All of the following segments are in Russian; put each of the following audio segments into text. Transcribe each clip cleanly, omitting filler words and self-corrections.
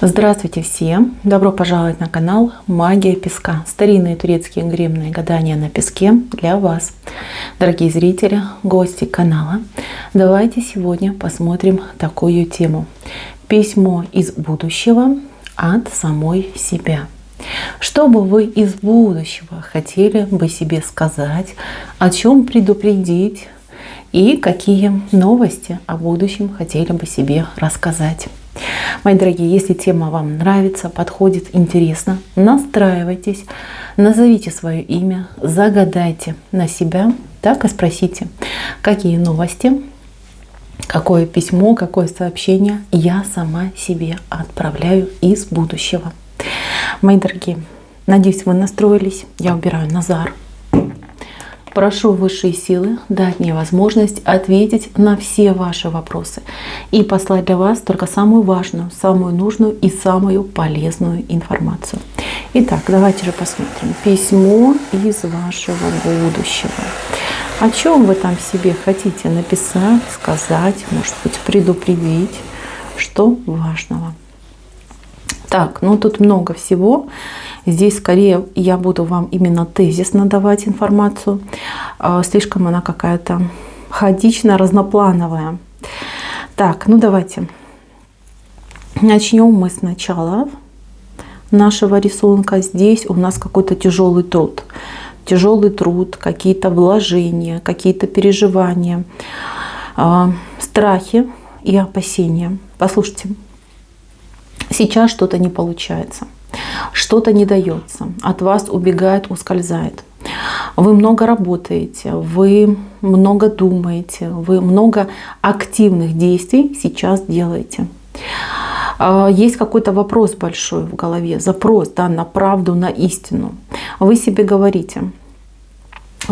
Здравствуйте всем! Добро пожаловать на канал Магия Песка. Старинные турецкие гримные гадания на песке для вас. Дорогие зрители, гости канала, давайте сегодня посмотрим такую тему. Письмо из будущего от самой себя. Что бы вы из будущего хотели бы себе сказать, о чем предупредить и какие новости о будущем хотели бы себе рассказать. Мои дорогие, если тема вам нравится, подходит, интересно, настраивайтесь, назовите свое имя, загадайте на себя, так и спросите, какие новости, какое письмо, какое сообщение я сама себе отправляю из будущего. Мои дорогие, надеюсь, вы настроились. Я убираю Назар. Прошу высшие силы дать мне возможность ответить на все ваши вопросы и послать для вас только самую важную, самую нужную и самую полезную информацию. Итак, давайте же посмотрим. Письмо из вашего будущего. О чем вы там себе хотите написать, сказать, может быть, предупредить, что важного? Так, ну тут много всего. Здесь скорее я буду вам именно тезисно давать информацию. Слишком она какая-то хаотичная, разноплановая. Так, ну давайте. Начнем мы сначала нашего рисунка. Здесь у нас какой-то тяжелый труд. Тяжелый труд, какие-то вложения, какие-то переживания, страхи и опасения. Послушайте. Сейчас что-то не получается, что-то не дается, от вас убегает, ускользает. Вы много работаете, вы много думаете, вы много активных действий сейчас делаете. Есть какой-то вопрос большой в голове, запрос, да, на правду, на истину. Вы себе говорите,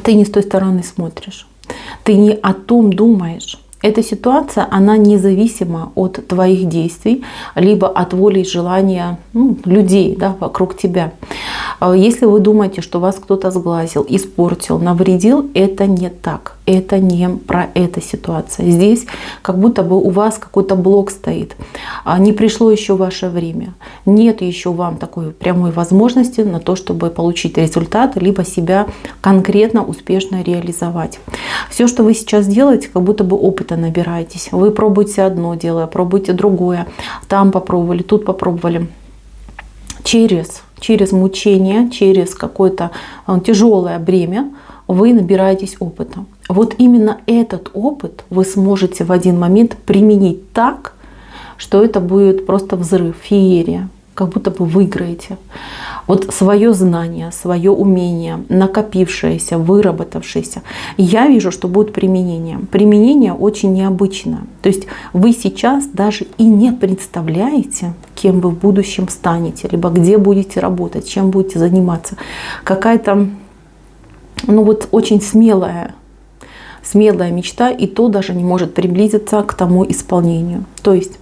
ты не с той стороны смотришь, ты не о том думаешь. Эта ситуация, она независима от твоих действий, либо от воли и желания людей, да, вокруг тебя. Если вы думаете, что вас кто-то сглазил, испортил, навредил, это не так. Это не про эту ситуацию. Здесь как будто бы у вас какой-то блок стоит. Не пришло еще ваше время. Нет еще вам такой прямой возможности на то, чтобы получить результат, либо себя конкретно успешно реализовать. Все, что вы сейчас делаете, как будто бы опыта набираетесь. Вы пробуете одно дело, пробуете другое. Там попробовали, тут попробовали. Через мучение, через какое-то тяжелое бремя вы набираетесь опыта. Вот именно этот опыт вы сможете в один момент применить так, что это будет просто взрыв, феерия, как будто бы выиграете. Вот свое знание, свое умение, накопившееся, выработавшееся, я вижу, что будет применение. Применение очень необычное. То есть вы сейчас даже и не представляете, кем вы в будущем станете, либо где будете работать, чем будете заниматься. Какая-то, очень смелая мечта, и то даже не может приблизиться к тому исполнению. То есть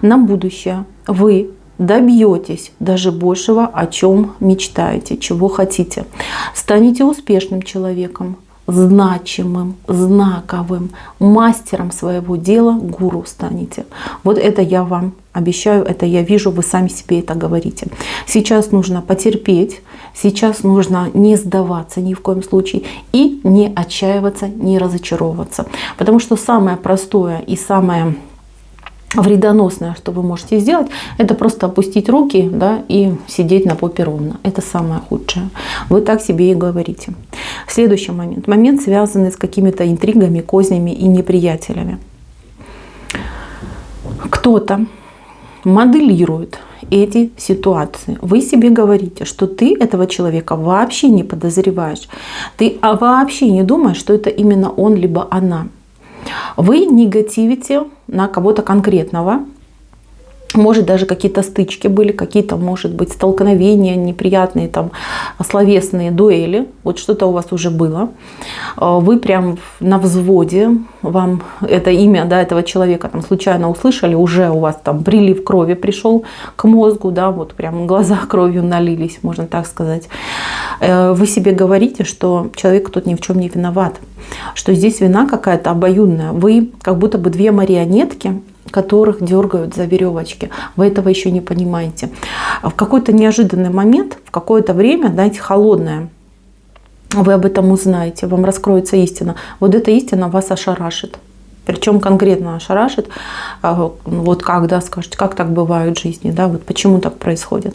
на будущее вы добьетесь даже большего, о чем мечтаете, чего хотите. Станете успешным человеком, значимым, знаковым, мастером своего дела, гуру станете. Вот это я вам обещаю, это я вижу, вы сами себе это говорите. Сейчас нужно потерпеть, сейчас нужно не сдаваться ни в коем случае и не отчаиваться, не разочаровываться. Потому что самое простое и самое вредоносное, что вы можете сделать, это просто опустить руки, да, и сидеть на попе ровно. Это самое худшее. Вы так себе и говорите. Следующий момент. Момент, связанный с какими-то интригами, кознями и неприятелями. Кто-то моделирует эти ситуации. Вы себе говорите, что ты этого человека вообще не подозреваешь. Ты вообще не думаешь, что это именно он либо она. Вы негативите на кого-то конкретного. Может, даже какие-то стычки были, какие-то, может быть, столкновения неприятные, там, словесные дуэли. Вот что-то у вас уже было. Вы прям на взводе, вам это имя, да, этого человека там случайно услышали, уже у вас там прилив крови пришел к мозгу, да, вот прям глаза кровью налились, можно так сказать. Вы себе говорите, что человек тут ни в чем не виноват, что здесь вина какая-то обоюдная. Вы как будто бы две марионетки, которых дергают за веревочки. Вы этого еще не понимаете. В какой-то неожиданный момент, в какое-то время, знаете, холодное, вы об этом узнаете, вам раскроется истина. Вот эта истина вас ошарашит. Причем конкретно ошарашит. Вот как, да, скажете, как так бывает в жизни, да, вот почему так происходит.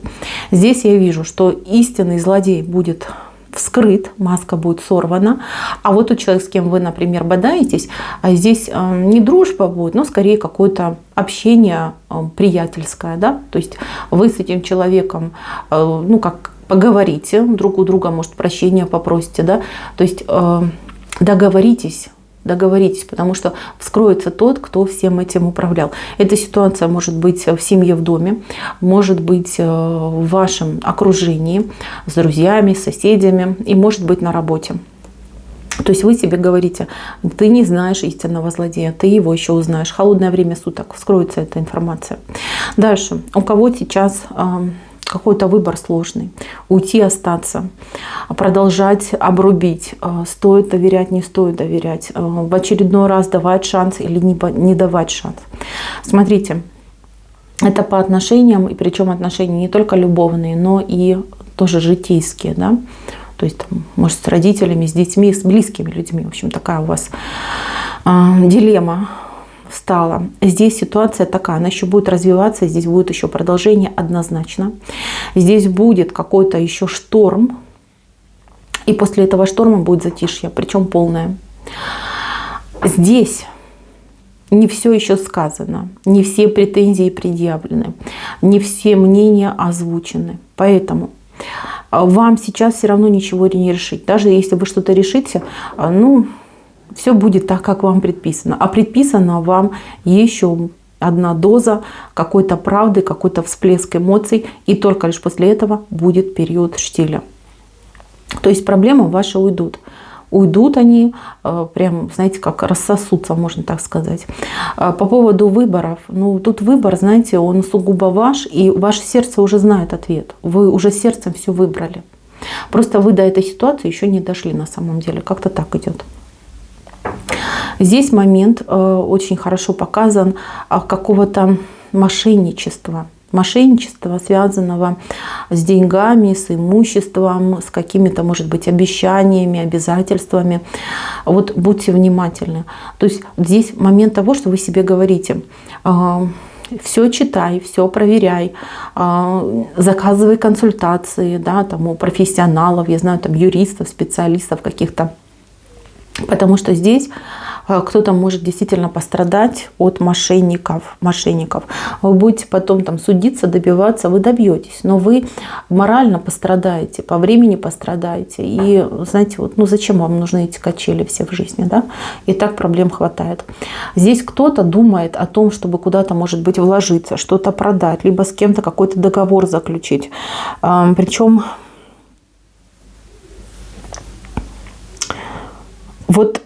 Здесь я вижу, что истинный злодей будет вскрыт, маска будет сорвана, а вот у человека, с кем вы, например, бодаетесь, здесь не дружба будет, но скорее какое-то общение приятельское, да, то есть вы с этим человеком, ну, как поговорите, друг у друга, может, прощения попросите, да, то есть договоритесь, потому что вскроется тот, кто всем этим управлял. Эта ситуация может быть в семье, в доме, может быть в вашем окружении, с друзьями, с соседями и может быть на работе. То есть вы себе говорите, ты не знаешь истинного злодея, ты его еще узнаешь. Холодное время суток, вскроется эта информация. Дальше. У кого сейчас какой-то выбор сложный. Уйти, остаться, продолжать обрубить. Стоит доверять, не стоит доверять. В очередной раз давать шанс или не давать шанс. Смотрите, это по отношениям, и причем отношения не только любовные, но и тоже житейские. Да? То есть, может, с родителями, с детьми, с близкими людьми. В общем, такая у вас дилемма встала. Здесь ситуация такая, она еще будет развиваться, здесь будет еще продолжение однозначно. Здесь будет какой-то еще шторм, и после этого шторма будет затишье, причем полное. Здесь не все еще сказано, не все претензии предъявлены, не все мнения озвучены. Поэтому вам сейчас все равно ничего не решить. Даже если вы что-то решите, ну, все будет так, как вам предписано. А предписано вам еще одна доза какой-то правды, какой-то всплеск эмоций. И только лишь после этого будет период штиля. То есть проблемы ваши уйдут. Уйдут они, прям, знаете, как рассосутся, можно так сказать. По поводу выборов. Ну, тут выбор, знаете, он сугубо ваш. И ваше сердце уже знает ответ. Вы уже сердцем все выбрали. Просто вы до этой ситуации еще не дошли на самом деле. Как-то так идет. Здесь момент очень хорошо показан какого-то мошенничества. Мошенничества, связанного с деньгами, с имуществом, с какими-то, может быть, обещаниями, обязательствами. Вот будьте внимательны. То есть здесь момент того, что вы себе говорите: все читай, все проверяй, заказывай консультации, да, там, у профессионалов, я знаю, там, юристов, специалистов каких-то. Потому что здесь кто-то может действительно пострадать от мошенников. Вы будете потом там судиться, добиваться, вы добьетесь, но вы морально пострадаете, по времени пострадаете. И знаете, вот, ну зачем вам нужны эти качели все в жизни, да? И так проблем хватает. Здесь кто-то думает о том, чтобы куда-то, может быть, вложиться, что-то продать, либо с кем-то какой-то договор заключить. Причем вот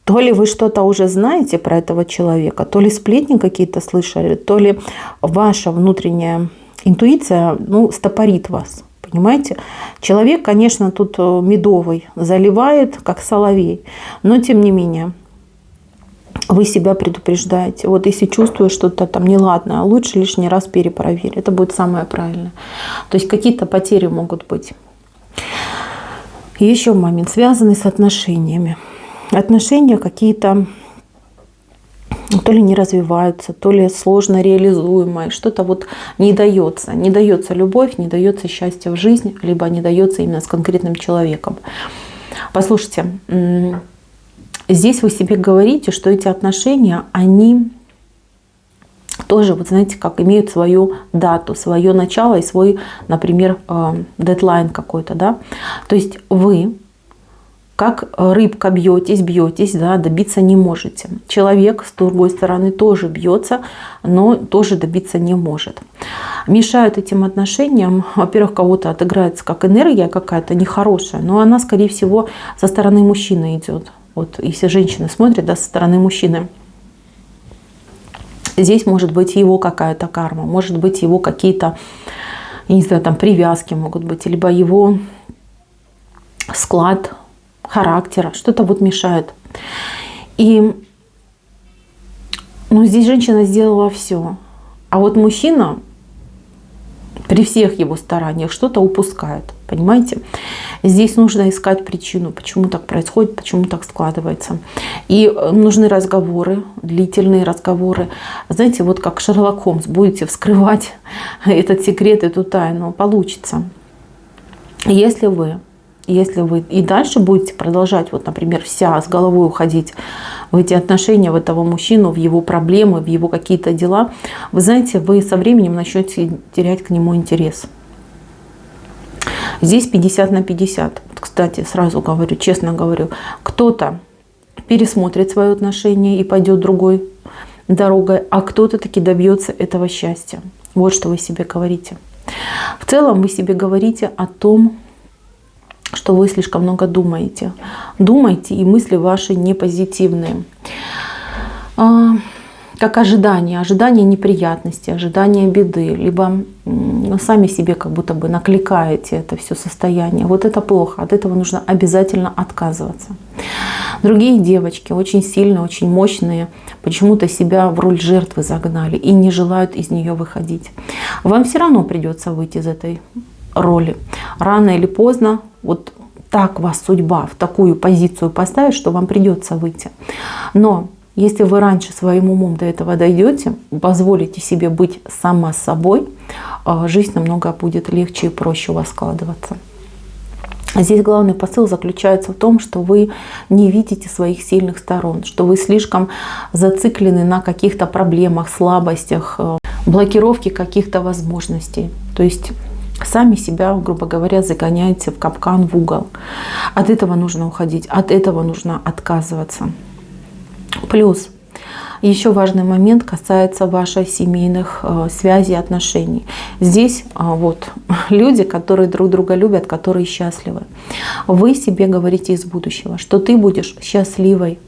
то ли вы что-то уже знаете про этого человека, то ли сплетни какие-то слышали, то ли ваша внутренняя интуиция, ну, стопорит вас. Понимаете? Человек, конечно, тут медовый, заливает, как соловей, но тем не менее вы себя предупреждаете. Вот если чувствуешь что-то там неладное, лучше лишний раз перепроверь. Это будет самое правильное. То есть какие-то потери могут быть. И еще момент, связанный с отношениями. Отношения какие-то то ли не развиваются, то ли сложно реализуемые, что-то вот не дается. Не дается любовь, не дается счастье в жизни, либо не дается именно с конкретным человеком. Послушайте, здесь вы себе говорите, что эти отношения, они тоже, вот знаете, как имеют свою дату, свое начало и свой, например, дедлайн какой-то, да. То есть вы, как рыбка, бьетесь, да, добиться не можете. Человек, с другой стороны, тоже бьется, но тоже добиться не может. Мешают этим отношениям, во-первых, кого-то отыграется как энергия какая-то нехорошая, но она, скорее всего, со стороны мужчины идет. Вот если женщина смотрит, да, со стороны мужчины. Здесь может быть его какая-то карма, может быть его какие-то, не знаю, там привязки могут быть, либо его склад характера, что-то вот мешает. И Но здесь женщина сделала все. А вот мужчина при всех его стараниях что-то упускает. Понимаете? Здесь нужно искать причину, почему так происходит, почему так складывается. И нужны разговоры, длительные разговоры. Знаете, вот как Шерлок Холмс, будете вскрывать этот секрет, эту тайну, получится. Если вы и дальше будете продолжать, вот, например, вся с головой уходить в эти отношения, в этого мужчину, в его проблемы, в его какие-то дела, вы знаете, вы со временем начнете терять к нему интерес. Здесь 50 на 50. Кстати, сразу говорю, честно говорю, кто-то пересмотрит свое отношение и пойдет другой дорогой, а кто-то таки добьется этого счастья. Вот что вы себе говорите. В целом вы себе говорите о том, что вы слишком много думаете. Думаете, и мысли ваши не позитивные. Как ожидание неприятности, ожидание беды, либо сами себе как будто бы накликаете это все состояние. Вот это плохо, от этого нужно обязательно отказываться. Другие девочки, очень сильные, очень мощные, почему-то себя в роль жертвы загнали и не желают из нее выходить. Вам все равно придется выйти из этой роли. Рано или поздно, вот так вас судьба в такую позицию поставит, что вам придется выйти. Но если вы раньше своим умом до этого дойдете, позволите себе быть сама собой, жизнь намного будет легче и проще у вас складываться. Здесь главный посыл заключается в том, что вы не видите своих сильных сторон, что вы слишком зациклены на каких-то проблемах, слабостях, блокировке каких-то возможностей. То есть сами себя, грубо говоря, загоняете в капкан, в угол. От этого нужно уходить, от этого нужно отказываться. Плюс еще важный момент касается ваших семейных связей, отношений. Здесь вот люди, которые друг друга любят, которые счастливы. Вы себе говорите из будущего, что ты будешь счастливой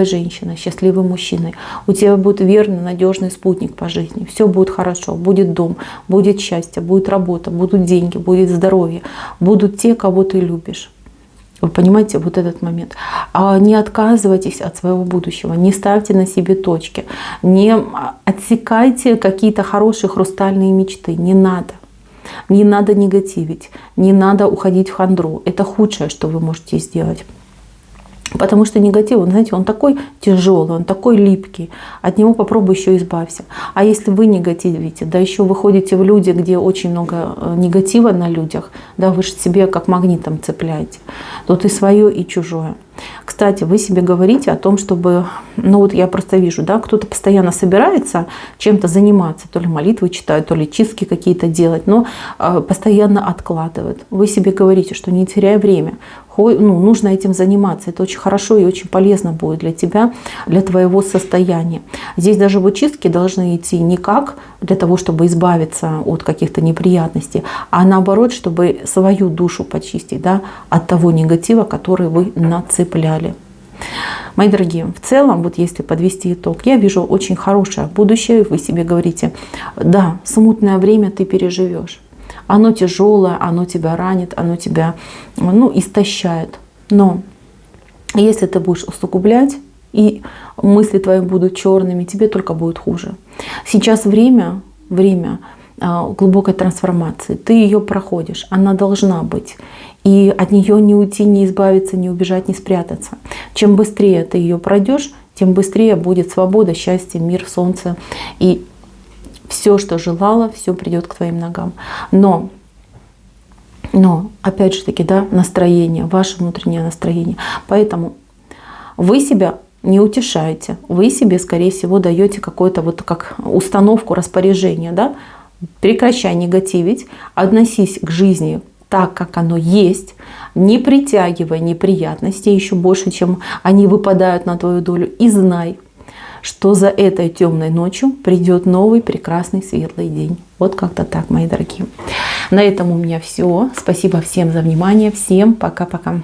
женщиной, счастливым мужчиной. У тебя будет верный, надежный спутник по жизни. Все будет хорошо, будет дом, будет счастье, будет работа, будут деньги, будет здоровье, будут те, кого ты любишь. Вы понимаете вот этот момент. Не отказывайтесь от своего будущего, не ставьте на себе точки, не отсекайте какие-то хорошие хрустальные мечты. Не надо. Не надо негативить, не надо уходить в хандру. Это худшее, что вы можете сделать. Потому что негатив, он, знаете, он такой тяжелый, он такой липкий. От него попробуй еще избавься. А если вы негативите, да еще выходите в люди, где очень много негатива на людях, да, вы же себе как магнитом цепляете. Тут и свое, и чужое. Кстати, вы себе говорите о том, чтобы, ну вот я просто вижу, да, кто-то постоянно собирается чем-то заниматься, то ли молитвы читают, то ли чистки какие-то делать, но постоянно откладывает. Вы себе говорите, что не теряя время, нужно этим заниматься. Это очень хорошо и очень полезно будет для тебя, для твоего состояния. Здесь даже вот чистки должны идти не как для того, чтобы избавиться от каких-то неприятностей, а наоборот, чтобы свою душу почистить, да, от того негатива, который вы нацепляли. Мои дорогие, в целом, вот если подвести итог, я вижу очень хорошее будущее. Вы себе говорите, да, смутное время ты переживешь. Оно тяжелое, оно тебя ранит, оно тебя истощает. Но если ты будешь усугублять, и мысли твои будут черными, тебе только будет хуже. Сейчас время глубокой трансформации. Ты ее проходишь, она должна быть. И от нее не уйти, не избавиться, не убежать, не спрятаться. Чем быстрее ты ее пройдешь, тем быстрее будет свобода, счастье, мир, солнце. И все, что желала, все придет к твоим ногам. Но опять же таки, да, настроение, ваше внутреннее настроение. Поэтому вы себя не утешаете. Вы себе, скорее всего, даете какую-то вот как установку, распоряжение, да? Прекращай негативить, относись к жизни так, как оно есть, не притягивай неприятностей еще больше, чем они выпадают на твою долю. И знай, что за этой темной ночью придет новый прекрасный светлый день. Вот как-то так, мои дорогие. На этом у меня все. Спасибо всем за внимание. Всем пока-пока.